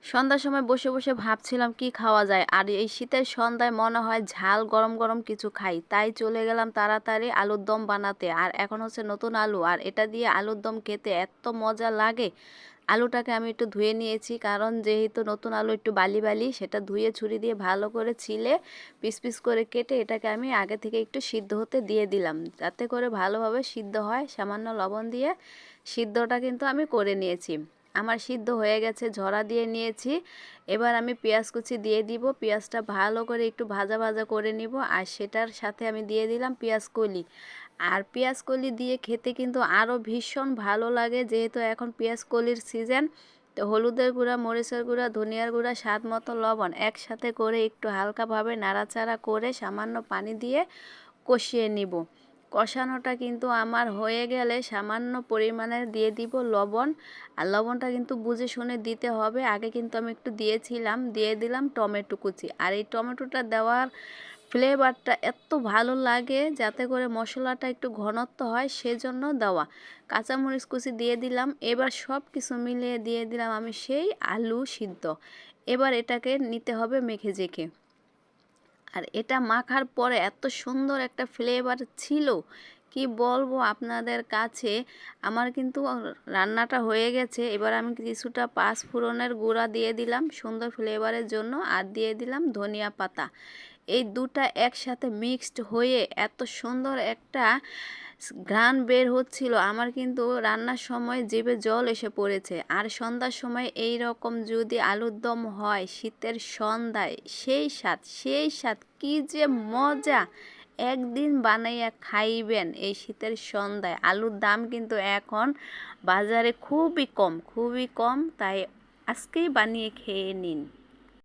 সন্ধ্যার সময় বসে বসে ভাবছিলাম কি খাওয়া যায়, আর এই শীতের সন্ধ্যায় মনে হয় ঝাল গরম গরম কিছু খাই, তাই চলে গেলাম তাড়াতাড়ি আলুর দম বানাতে। আর এখন হচ্ছে নতুন আলু, আর এটা দিয়ে আলুর দম খেতে এত মজা লাগে। আলুটাকে আমি একটু ধুয়ে নিয়েছি, কারণ যেহেতু নতুন আলু একটু বালি বালি, সেটা ধুয়ে ছুরি দিয়ে ভালো করে ছিলে পিস পিস করে কেটে এটাকে আমি আগে থেকে একটু সিদ্ধ হতে দিয়ে দিলাম, যাতে করে ভালোভাবে সিদ্ধ হয়। সামান্য লবণ দিয়ে সিদ্ধটা কিন্তু আমি করে নিয়েছি। আমার সিদ্ধ হয়ে গেছে, ঝরা দিয়ে নিয়েছি। এবার আমি পেঁয়াজ কুচি দিয়ে দিব, পেঁয়াজটা ভালো করে একটু ভাজা ভাজা করে নিব, আর সেটার সাথে আমি দিয়ে দিলাম পেঁয়াজ কলি। আর পেঁয়াজ কলি দিয়ে খেতে কিন্তু আরও ভীষণ ভালো লাগে, যেহেতু এখন পেঁয়াজ কলির সিজন। তো হলুদের গুঁড়া, মরিচের গুঁড়া, ধনিয়ার গুঁড়া, স্বাদ মতো লবণ একসাথে করে একটু হালকাভাবে নাড়াচাড়া করে সামান্য পানি দিয়ে কষিয়ে নিব। কষানোটা কিন্তু আমার হয়ে গেলে সামান্য পরিমাণে দিয়ে দিব লবণ। আর লবণটা কিন্তু বুঝে শুনে দিতে হবে, আগে কিন্তু আমি একটু দিয়েছিলাম। দিয়ে দিলাম টমেটো কুচি, আর এই টমেটোটা দেওয়ার ফ্লেভারটা এত ভালো লাগে, যাতে করে মশলাটা একটু ঘনত্ব হয়, সেজন্য দেওয়া। কাঁচামরিচ কুচি দিয়ে দিলাম। এবার সব কিছু মিলিয়ে দিয়ে দিলাম আমি সেই আলু সিদ্ধ। এবার এটাকে নিতে হবে মেখে জেখে। আর এটা মাখার পরে এত সুন্দর একটা ফ্লেভার ছিল, কি বলবো আপনাদের কাছে। আমার কিন্তু রান্নাটা হয়ে গেছে। এবার আমি কিছুটা পাঁচ ফোড়নের গুঁড়া দিয়ে দিলাম সুন্দর ফ্লেভারের জন্য, আর দিয়ে দিলাম ধনিয়া পাতা। এই দুটা একসাথে মিক্সড হয়ে এত সুন্দর একটা ঘ্রাণ বের হচ্ছিল, আমার কিন্তু রান্নার সময় জিভে জল এসে পড়েছে। আর সন্ধ্যার সময় এই রকম যদি আলুর দম হয় শীতের সন্ধ্যায়, সেই স্বাদ কি যে মজা! একদিন বানাইয়া খাইবেন এই শীতের সন্ধ্যায়। আলুর দাম কিন্তু এখন বাজারে খুবই কম, খুবই কম, তাই আজকেই বানিয়ে খেয়ে নিন।